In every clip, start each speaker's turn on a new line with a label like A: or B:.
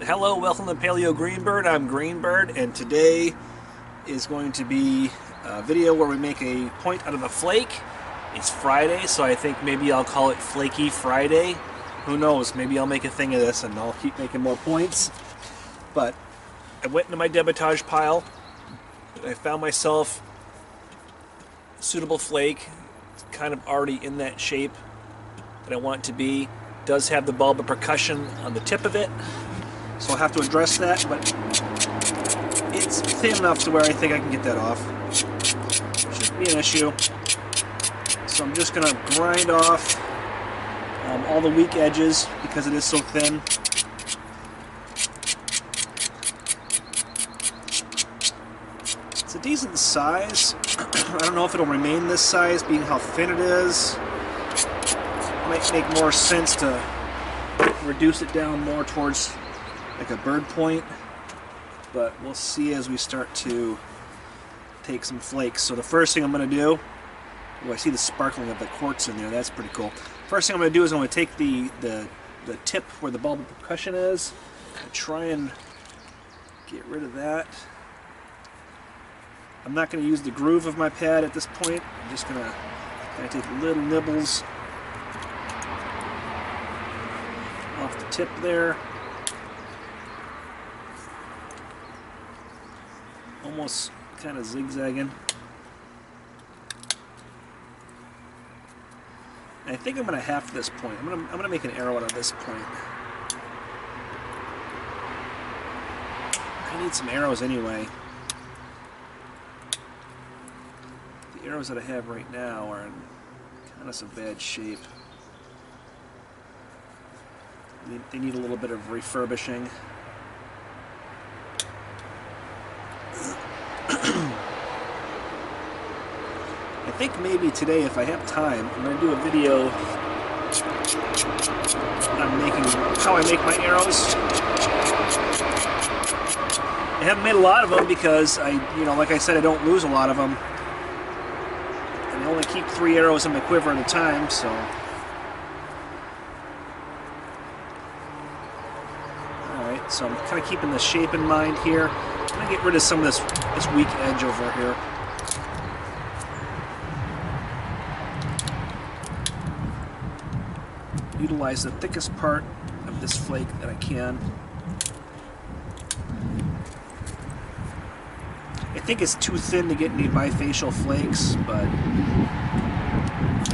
A: Hello, welcome to Paleo Greenbird. I'm Greenbird, and today is going to be a video where we make a point out of a flake. It's Friday, so I think maybe I'll call it Flaky Friday. Who knows, maybe I'll make a thing of this and I'll keep making more points. But I went into my debitage pile, and I found myself a suitable flake. It's kind of already in that shape that I want it to be. It does have the bulb of percussion on the tip of it, so I'll have to address that, but it's thin enough to where I think I can get that off. Shouldn't be an issue. So I'm just going to grind off all the weak edges because it is so thin. It's a decent size. I don't know if it'll remain this size being how thin it is. It might make more sense to reduce it down more towards like a bird point, but we'll see as we start to take some flakes. So the first thing I'm going to do, I see the sparkling of the quartz in there, that's pretty cool. First thing I'm going to do is I'm going to take the tip where the bulb of percussion is and try and get rid of that. I'm not going to use the groove of my pad at this point. I'm just going to kind of take little nibbles off the tip there. Almost kind of zigzagging. I think I'm going to half this point. I'm going to make an arrow out of this point. I need some arrows anyway. The arrows that I have right now are in kind of some bad shape. They need a little bit of refurbishing. I think maybe today, if I have time, I'm going to do a video on how I make my arrows. I haven't made a lot of them because like I said, I don't lose a lot of them. And I only keep 3 arrows in my quiver at a time, so. Alright, so I'm kind of keeping the shape in mind here. I'm going to get rid of some of this weak edge over here. Utilize the thickest part of this flake that I can. I think it's too thin to get any bifacial flakes, but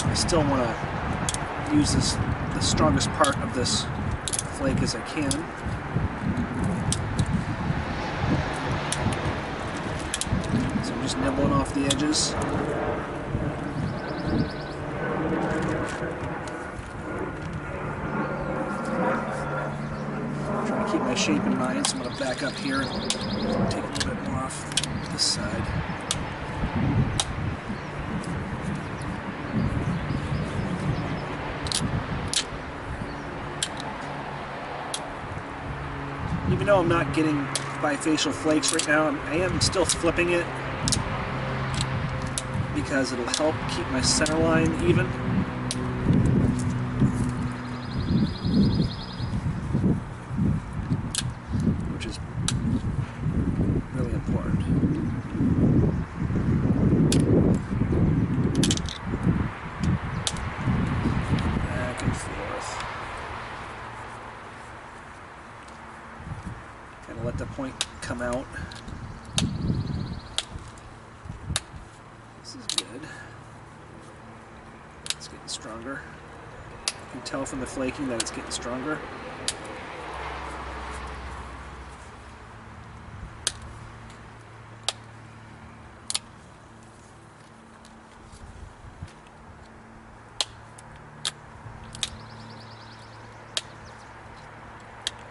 A: I still want to use the strongest part of this flake as I can. So I'm just nibbling off the edges. Keep my shape in mind, so I'm going to back up here and take a little bit more off this side. Even though I'm not getting bifacial flakes right now, I am still flipping it because it'll help keep my center line even. Kind of let the point come out. This is good. It's getting stronger. You can tell from the flaking that it's getting stronger.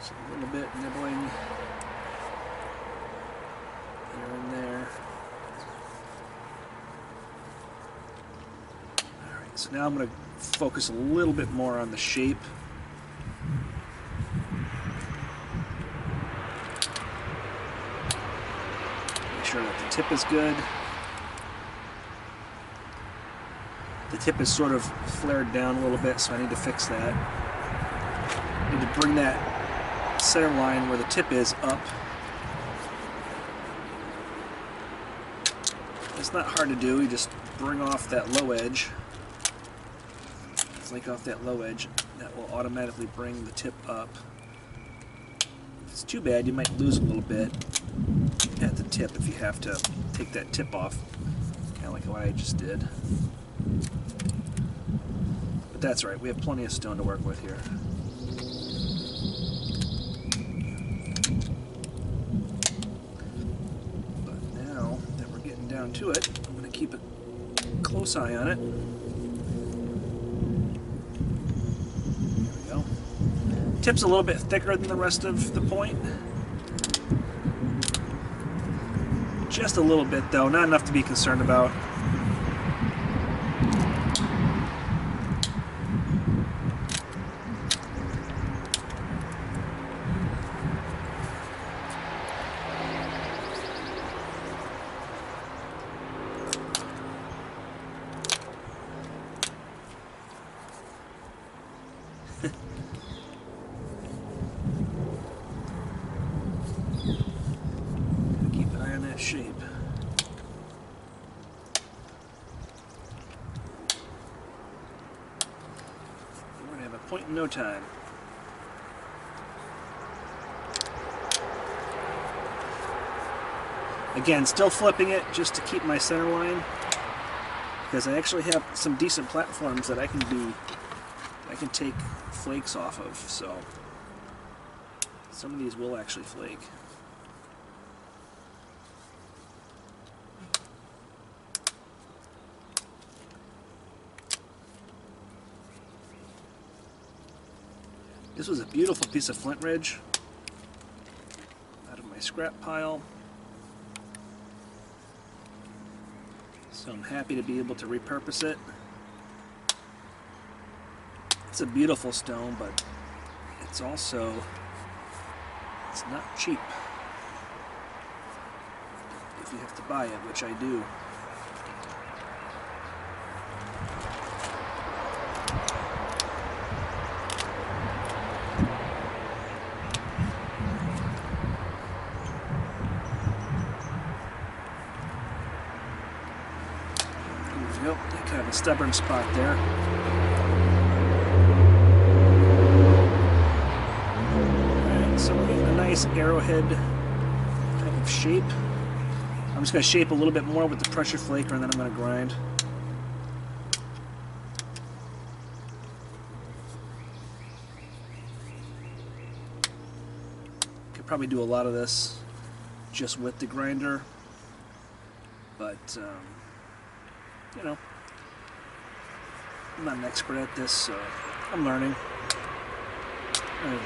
A: So a little bit nibbling here and there. Alright, so now I'm going to focus a little bit more on the shape. Make sure that the tip is good. The tip is sort of flared down a little bit, so I need to fix that. I need to bring that center line where the tip is up. It's not hard to do. You just bring off that low edge. Flake off that low edge. That will automatically bring the tip up. If it's too bad, you might lose a little bit at the tip if you have to take that tip off, kind of like what I just did. But that's right, we have plenty of stone to work with here. But now that we're getting down to it, I'm going to keep a close eye on it. There we go. Tip's a little bit thicker than the rest of the point. Just a little bit though, not enough to be concerned about. Keep an eye on that shape. We're going to have a point in no time. Again, still flipping it just to keep my center line, because I actually have some decent platforms that I can take flakes off of, so some of these will actually flake. This was a beautiful piece of Flintridge out of my scrap pile. So I'm happy to be able to repurpose it. It's a beautiful stone, but it's also, it's not cheap if you have to buy it, which I do. Yep, kind of a stubborn spot there. Alright, so we're getting a nice arrowhead type of shape. I'm just going to shape a little bit more with the pressure flaker, and then I'm going to grind. Could probably do a lot of this just with the grinder, but you know, I'm not an expert at this, so I'm learning. I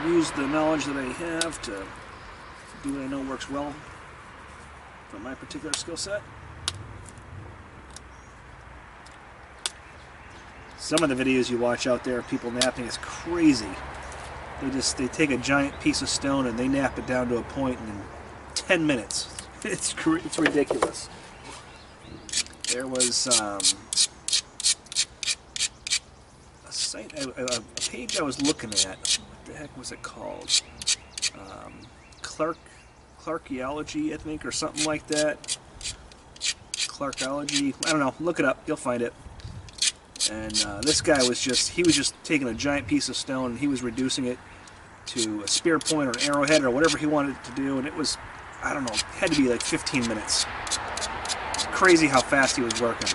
A: use the knowledge that I have to do what I know works well for my particular skill set. Some of the videos you watch out there of people napping is crazy. They take a giant piece of stone and they nap it down to a point in 10 minutes. It's ridiculous. There was a site, a page I was looking at. What the heck was it called? Clarkeology, I think, or something like that. Clarkeology. I don't know. Look it up. You'll find it. And this guy was he was just taking a giant piece of stone and he was reducing it to a spear point or an arrowhead or whatever he wanted it to do, and it was, I don't know, it had to be like 15 minutes. Crazy how fast he was working.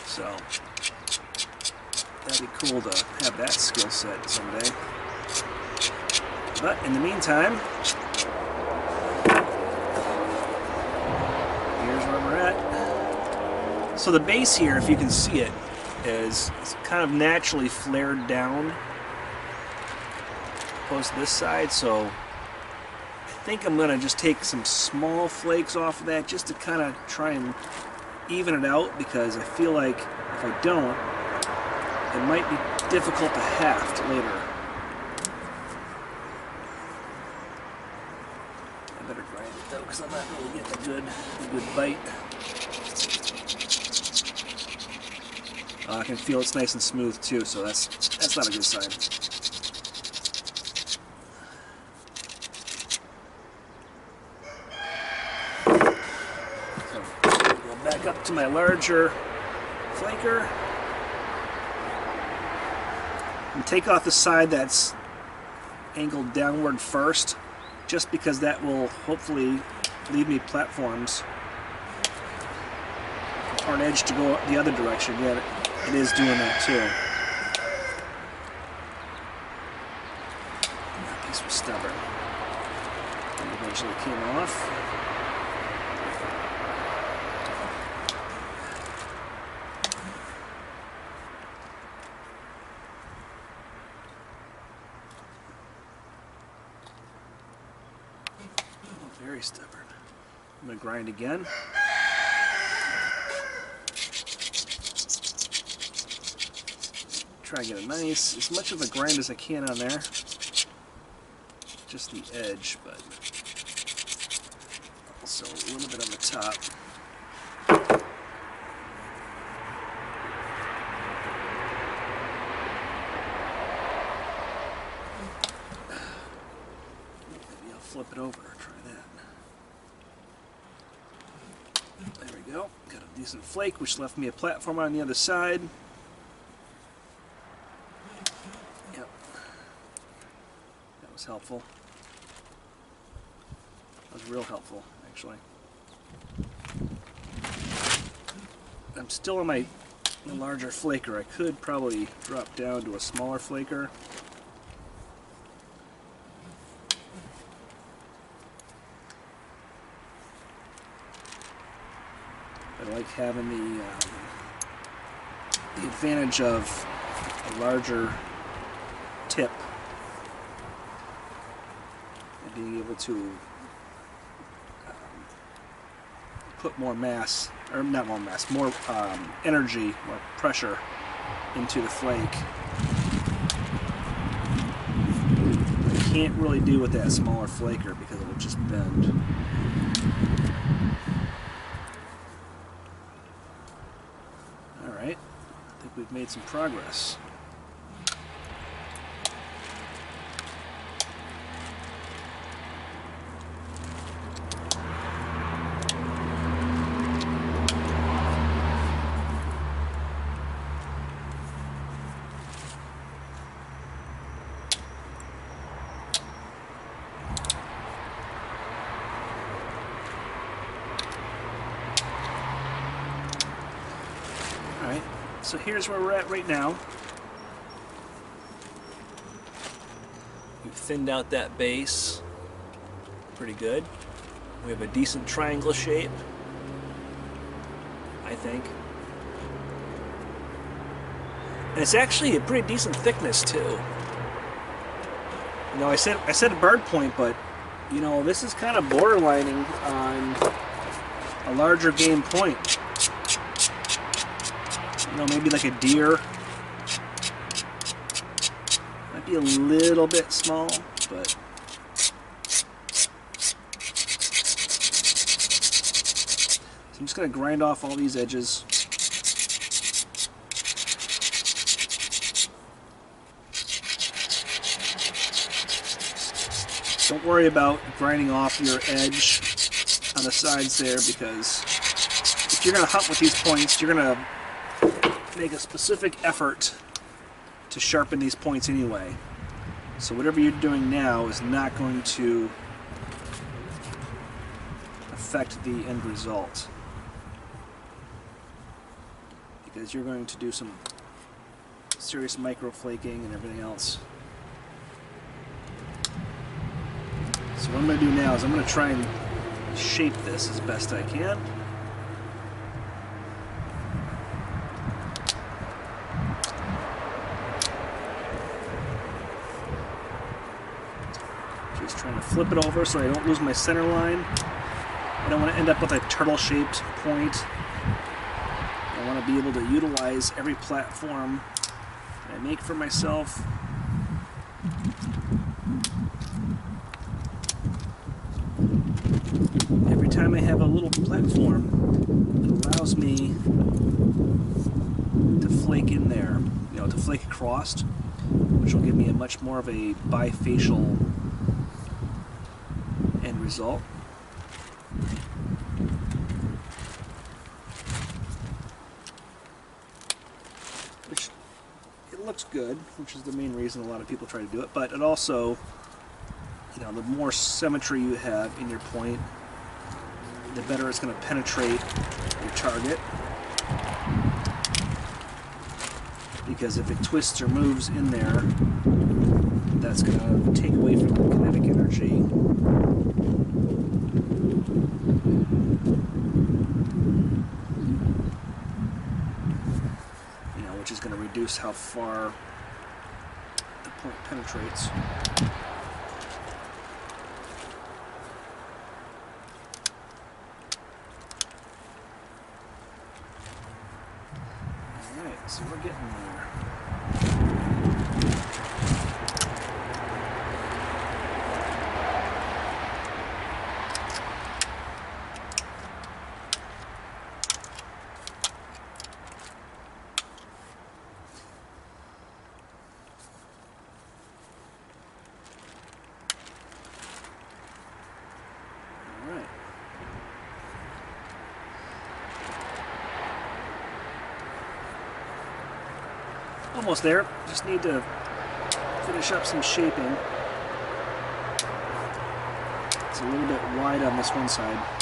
A: So that'd be cool to have that skill set someday. But in the meantime, here's where we're at. So the base here, if you can see it, is kind of naturally flared down opposed to this side, so I think I'm going to just take some small flakes off of that just to kind of try and even it out, because I feel like if I don't, it might be difficult to haft later. I better grind it though, because I'm not really getting a good bite. I can feel it's nice and smooth too, so that's not a good sign. using my larger flaker. And take off the side that's angled downward first, just because that will hopefully leave me platforms or an edge to go the other direction. Yeah, it is doing that too. That piece was stubborn. And eventually came off. Very stubborn. I'm going to grind again. Try and get a nice, as much of a grind as I can on there. Just the edge, but also a little bit on the top. Maybe I'll flip it over. Try that. There we go. Got a decent flake, which left me a platform on the other side. Yep. That was helpful. That was real helpful, actually. I'm still on my larger flaker. I could probably drop down to a smaller flaker. I like having the advantage of a larger tip and being able to put more mass, or not more mass, more energy, more pressure into the flake. I can't really do with that smaller flaker because it will just bend. Alright, I think we've made some progress. Alright, so here's where we're at right now. We've thinned out that base pretty good. We have a decent triangle shape, I think. And it's actually a pretty decent thickness too. You know, I said a bird point, but you know, this is kind of borderlining on a larger game point. You know, maybe like a deer. Might be a little bit small, but so I'm just going to grind off all these edges. Don't worry about grinding off your edge on the sides there, because if you're going to hunt with these points, you're going to make a specific effort to sharpen these points anyway. So whatever you're doing now is not going to affect the end result, because you're going to do some serious micro flaking and everything else. So what I'm going to do now is I'm going to try and shape this as best I can. Just trying to flip it over so I don't lose my center line. I don't want to end up with a turtle-shaped point. I want to be able to utilize every platform that I make for myself. Every time I have a little platform, it allows me to flake in there, you know, to flake across, which will give me a much more of a bifacial end result. it looks good, which is the main reason a lot of people try to do it, but it also, you know, the more symmetry you have in your point, the better it's going to penetrate your target. Because if it twists or moves in there, that's going to take away from the kinetic energy. You know, which is going to reduce how far the point penetrates. Alright, so we're getting there. Almost there. Just need to finish up some shaping. It's a little bit wide on this one side.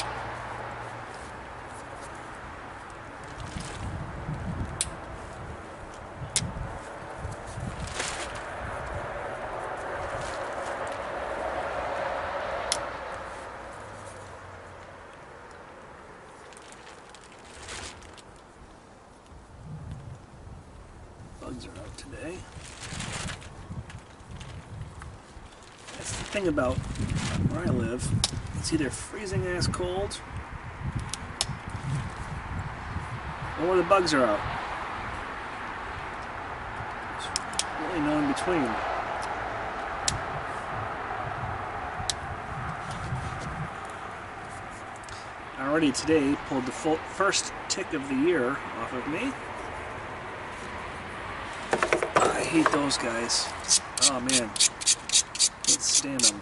A: Bugs are out today. That's the thing about where I live. It's either freezing ass cold or the bugs are out. There's really no in between. I already today pulled the first tick of the year off of me. I hate those guys. Oh man, can't stand them.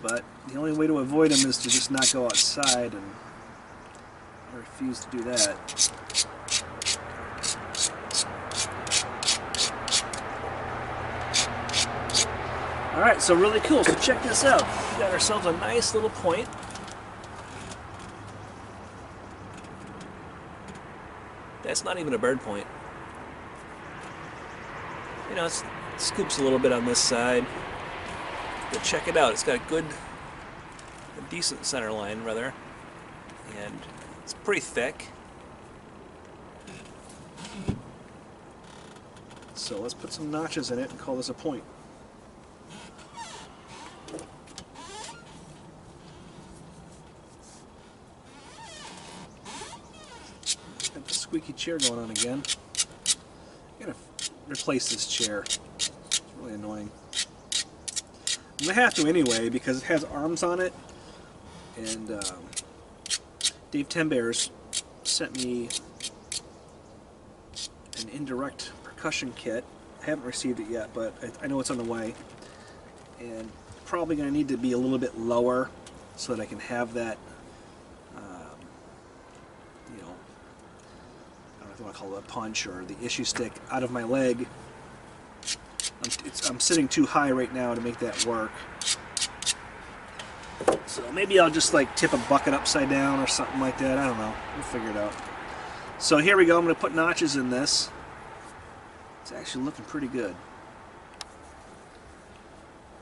A: But the only way to avoid them is to just not go outside, and I refuse to do that. Alright, so really cool. So check this out. We got ourselves a nice little point. That's not even a bird point. You know, it scoops a little bit on this side. But check it out. It's got a decent center line, rather. And it's pretty thick. So let's put some notches in it and call this a point. Squeaky chair going on again. I'm gonna replace this chair. It's really annoying. I'm gonna have to anyway because it has arms on it, and Dave Tembears sent me an indirect percussion kit. I haven't received it yet, but I know it's on the way, and probably gonna need to be a little bit lower so that I can have that. I want to call it a punch or the issue stick out of my leg. I'm sitting too high right now to make that work. So maybe I'll just like tip a bucket upside down or something like that. I don't know. We'll figure it out. So here we go. I'm going to put notches in this. It's actually looking pretty good.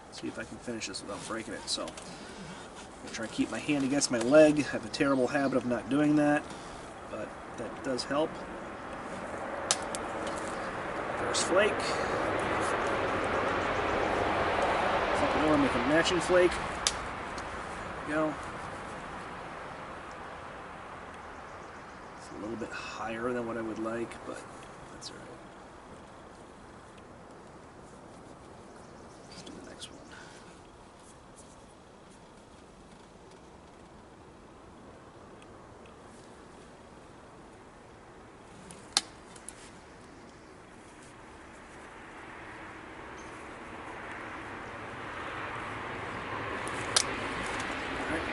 A: Let's see if I can finish this without breaking it. So I'm going to try to keep my hand against my leg. I have a terrible habit of not doing that, but that does help. First flake. Flip it over, make a matching flake. There we go. It's a little bit higher than what I would like, but that's alright. Let's do the next one.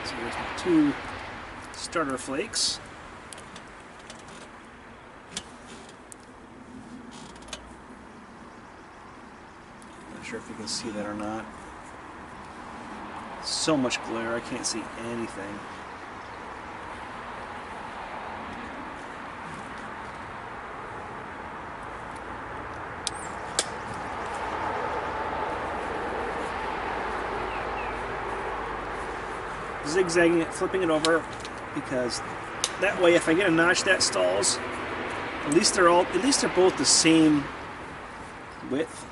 A: So here's my two starter flakes. Not sure if you can see that or not. So much glare, I can't see anything. Zigzagging it, flipping it over, because that way if I get a notch that stalls, at least they're both the same width.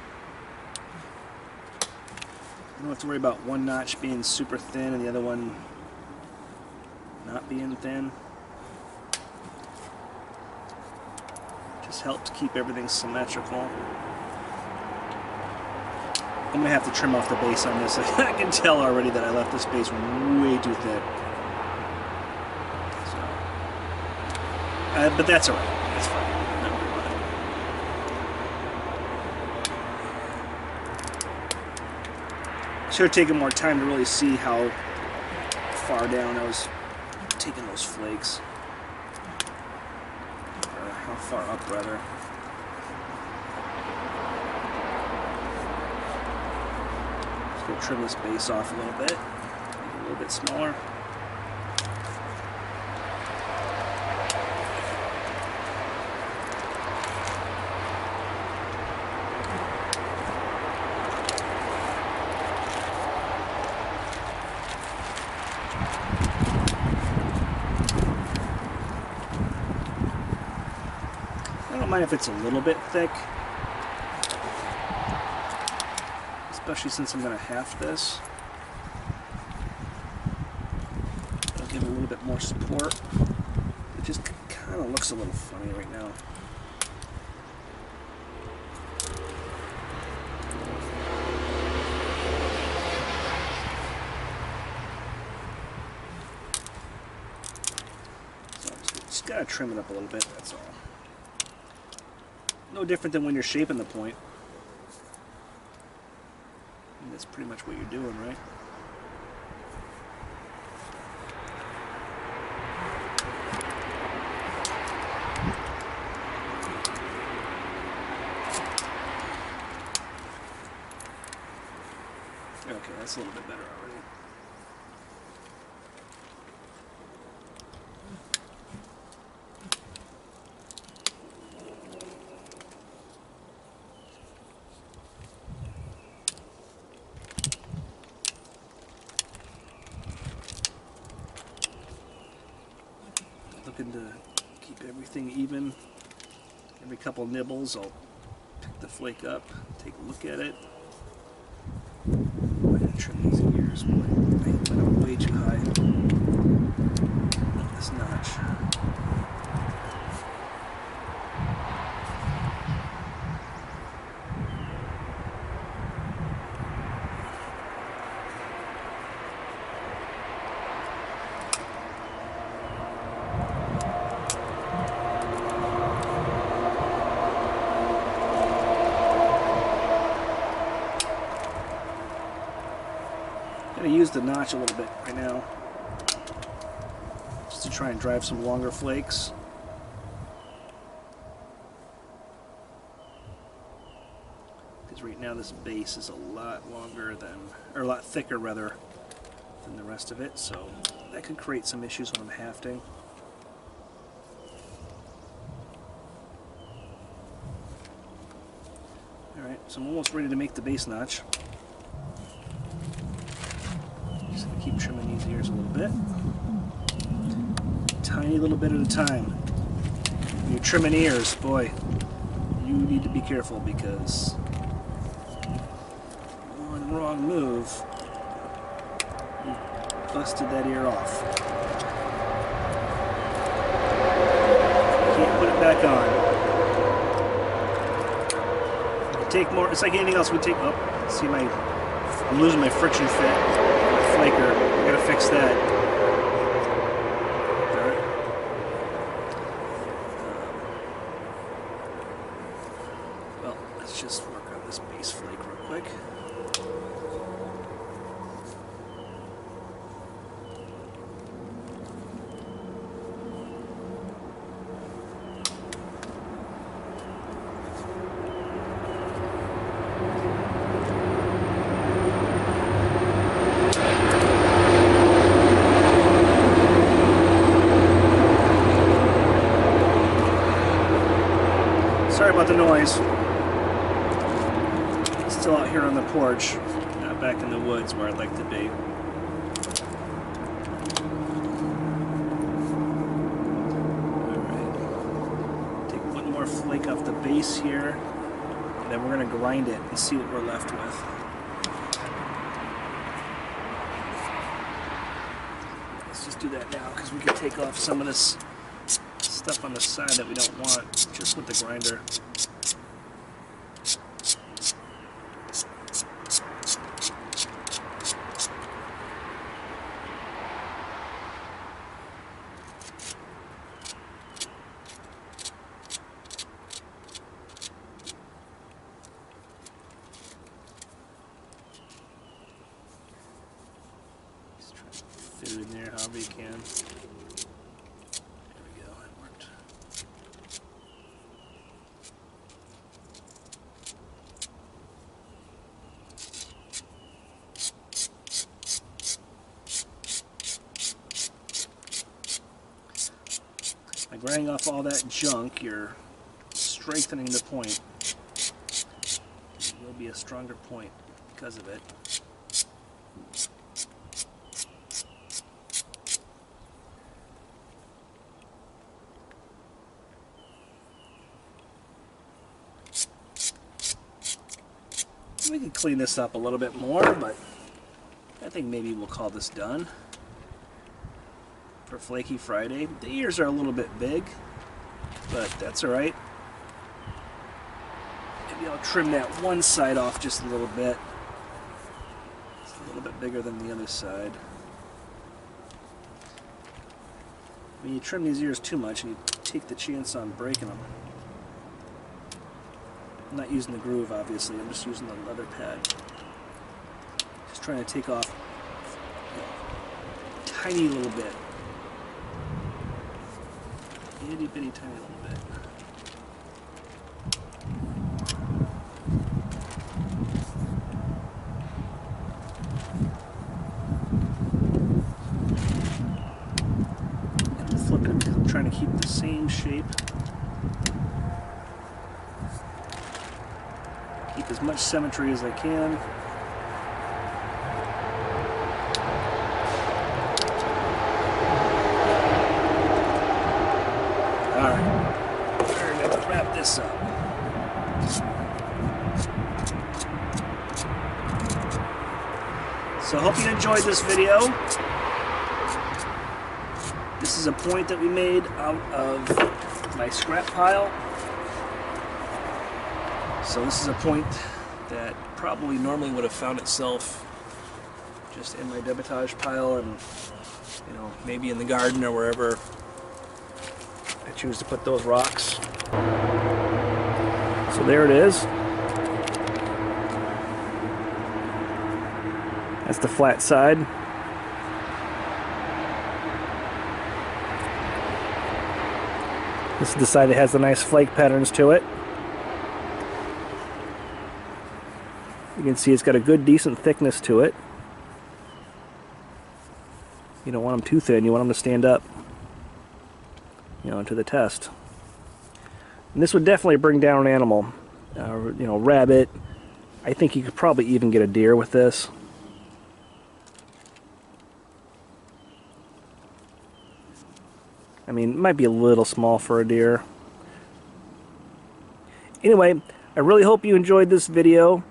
A: I don't have to worry about one notch being super thin and the other one not being thin. Just helps keep everything symmetrical. I'm going to have to trim off the base on this. I can tell already that I left this base way too thick. So, but that's alright. That's fine. Not worry about it. Should have taken more time to really see how far down I was taking those flakes. Or how far up, rather. Trim this base off a little bit, make it a little bit smaller. I don't mind if it's a little bit thick. Especially since I'm going to half this. It'll give it a little bit more support. It just kind of looks a little funny right now. So just got to trim it up a little bit, that's all. No different than when you're shaping the point. That's pretty much what you're doing, right? Okay, that's a little bit better already. Looking to keep everything even. Every couple nibbles I'll pick the flake up, take a look at it. I'm going to trim these ears, boy. I went up way too high. This notch. I'm going to use the notch a little bit right now, just to try and drive some longer flakes. Because right now this base is a lot longer than, or a lot thicker rather, than the rest of it, so that could create some issues when I'm hafting. Alright, so I'm almost ready to make the base notch. Just gonna keep trimming these ears a little bit. Tiny little bit at a time. When you're trimming ears, boy, you need to be careful because one wrong move, you busted that ear off. Can't put it back on. Take more. It's like anything else. We take. Oh, see my. I'm losing my friction fit. Flaker. I gotta fix that. Alright. Well, let's just work on this base flake real quick. Sorry about the noise. Still out here on the porch, not back in the woods where I'd like to be. Alright. Take one more flake off the base here, and then we're going to grind it and see what we're left with. Let's just do that now because we can take off some of this stuff on the side that we don't want just with the grinder. Just try to fit it in there however you can. By grinding off all that junk, you're strengthening the point. It will be a stronger point because of it. We can clean this up a little bit more, but I think maybe we'll call this done for Flaky Friday. The ears are a little bit big, but that's alright. Maybe I'll trim that one side off just a little bit. It's a little bit bigger than the other side. When you trim these ears too much, you take the chance on breaking them. I'm not using the groove, obviously. I'm just using the leather pad. Just trying to take off a tiny little bit. Itty bitty tiny little bit. And flip it. I'm trying to keep the same shape. Keep as much symmetry as I can. Alright, we're going to wrap this up. So I hope you enjoyed this video. This is a point that we made out of my scrap pile. So this is a point that probably normally would have found itself just in my debitage pile and, you know, maybe in the garden or wherever I choose to put those rocks. So there it is. That's the flat side. This is the side that has the nice flake patterns to it. You can see it's got a good, decent thickness to it. You don't want them too thin, you want them to stand up, you know, to the test. And this would definitely bring down an animal, you know, rabbit. I think you could probably even get a deer with this. I mean, it might be a little small for a deer. Anyway, I really hope you enjoyed this video.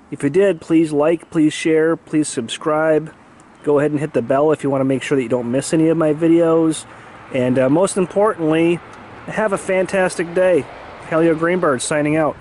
A: If you did, please like, please share, please subscribe. Go ahead and hit the bell if you want to make sure that you don't miss any of my videos. And most importantly, have a fantastic day. Paleo Greenbird signing out.